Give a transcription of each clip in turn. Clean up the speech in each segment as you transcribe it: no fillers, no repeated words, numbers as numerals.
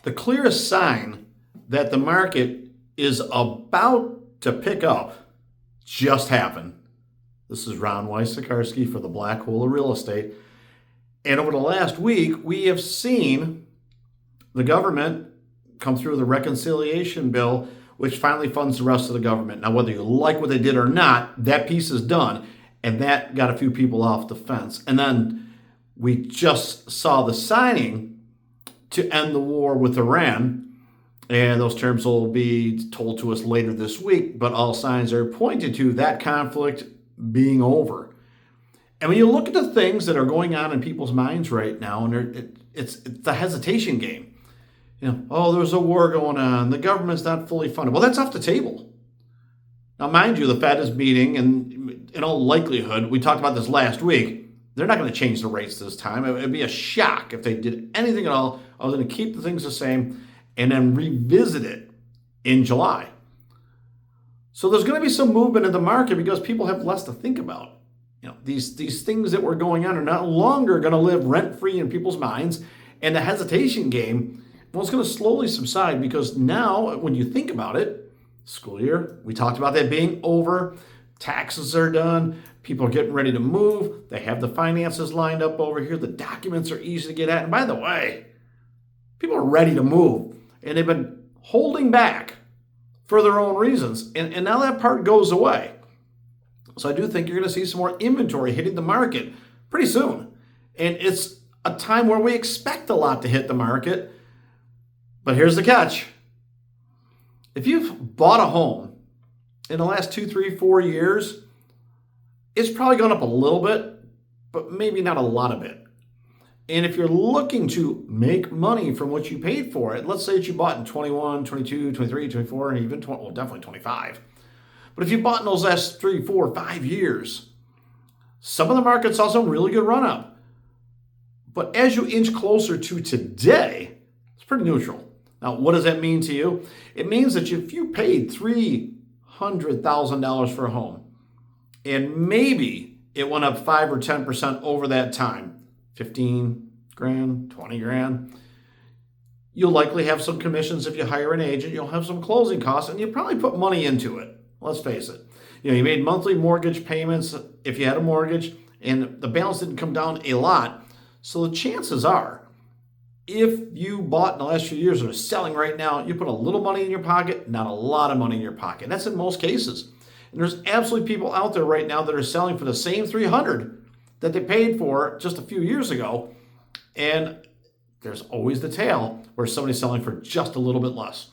The clearest sign that the market is about to pick up just happened. This is Ron Weiss-Sikarski for the Black Hole of Real Estate. And over the last week, we have seen the government come through the reconciliation bill, which finally funds the rest of the government. Now, whether you like what they did or not, that piece is done. And that got a few people off the fence. And then we just saw the signing to end the war with Iran. And those terms will be told to us later this week. But all signs are pointing to that conflict being over. And when you look at the things that are going on in people's minds right now, and it's the hesitation game. Oh, there's a war going on. The government's not fully funded. Well, that's off the table. Now, mind you, the Fed is meeting, and in all likelihood, we talked about this last week, they're not going to change the rates this time. It would be a shock if they did anything at all other than keep the things the same and then revisit it in July. So there's going to be some movement in the market because people have less to think about. These things that were going on are no longer going to live rent-free in people's minds, and the hesitation game, well, it's going to slowly subside because now, when you think about it, school year, we talked about that being over. Taxes are done. People are getting ready to move. They have the finances lined up over here. The documents are easy to get at. And by the way, people are ready to move. And they've been holding back for their own reasons. And now that part goes away. So I do think you're going to see some more inventory hitting the market pretty soon. And it's a time where we expect a lot to hit the market. But here's the catch. If you've bought a home in the last 2, 3, 4 years, it's probably gone up a little bit, but maybe not a lot of it. And if you're looking to make money from what you paid for it, let's say that you bought in 21, 22, 23, 24, and even definitely 25. But if you bought in those last 3, 4, 5 years, some of the markets saw some really good run up. But as you inch closer to today, it's pretty neutral. Now, what does that mean to you? It means that if you paid $300,000 for a home, and maybe it went up 5 or 10% over that time, 15 grand, 20 grand, you'll likely have some commissions if you hire an agent. You'll have some closing costs, and you probably put money into it. Let's face it. You made monthly mortgage payments if you had a mortgage, and the balance didn't come down a lot. So the chances are, if you bought in the last few years or are selling right now, you put a little money in your pocket, not a lot of money in your pocket. And that's in most cases. And there's absolutely people out there right now that are selling for the same $300 that they paid for just a few years ago. And there's always the tail where somebody's selling for just a little bit less.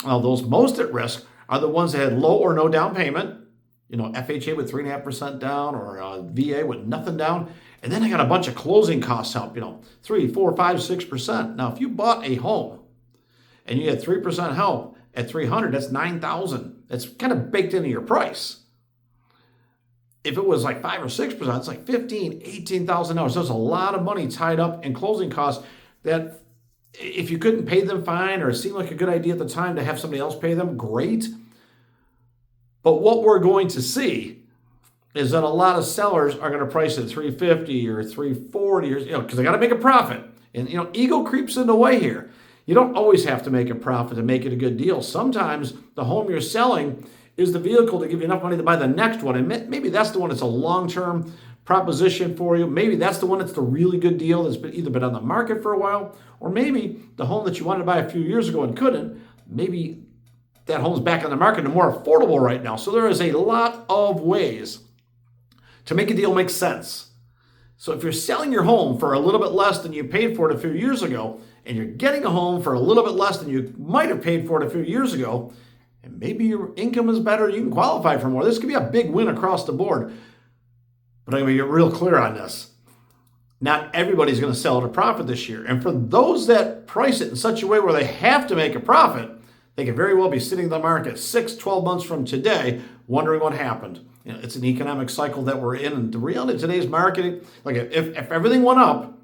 Now, those most at risk are the ones that had low or no down payment, FHA with 3.5% down or VA with nothing down. And then I got a bunch of closing costs help, 3, 4, 5, 6%. Now, if you bought a home and you had 3% help at $300, that's $9,000. That's kind of baked into your price. If it was like 5 or 6%, it's like $15,000, $18,000. There's a lot of money tied up in closing costs that if you couldn't pay them, fine, or it seemed like a good idea at the time to have somebody else pay them, great. But what we're going to see is that a lot of sellers are going to price it $350 or $340, because they got to make a profit. And, ego creeps in the way here. You don't always have to make a profit to make it a good deal. Sometimes the home you're selling is the vehicle to give you enough money to buy the next one. And maybe that's the one that's a long-term proposition for you. Maybe that's the one that's the really good deal that's either been on the market for a while, or maybe the home that you wanted to buy a few years ago and couldn't, maybe that home's back on the market and more affordable right now. So there is a lot of ways to make a deal make sense. So if you're selling your home for a little bit less than you paid for it a few years ago, and you're getting a home for a little bit less than you might have paid for it a few years ago, and maybe your income is better, you can qualify for more. This could be a big win across the board. But I'm going to be real clear on this. Not everybody's going to sell at a profit this year. And for those that price it in such a way where they have to make a profit, they could very well be sitting in the market 6, 12 months from today wondering what happened. It's an economic cycle that we're in. And the reality of today's marketing, like if everything went up,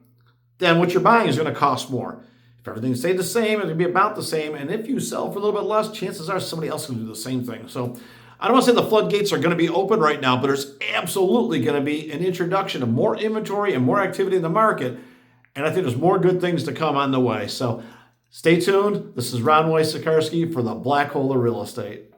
then what you're buying is going to cost more. If everything stayed the same, it'll be about the same. And if you sell for a little bit less, chances are somebody else will do the same thing. So I don't want to say the floodgates are going to be open right now, but there's absolutely going to be an introduction of more inventory and more activity in the market. And I think there's more good things to come on the way. So Stay tuned. This is Ron Wojciechowski for the Black Hole of Real Estate.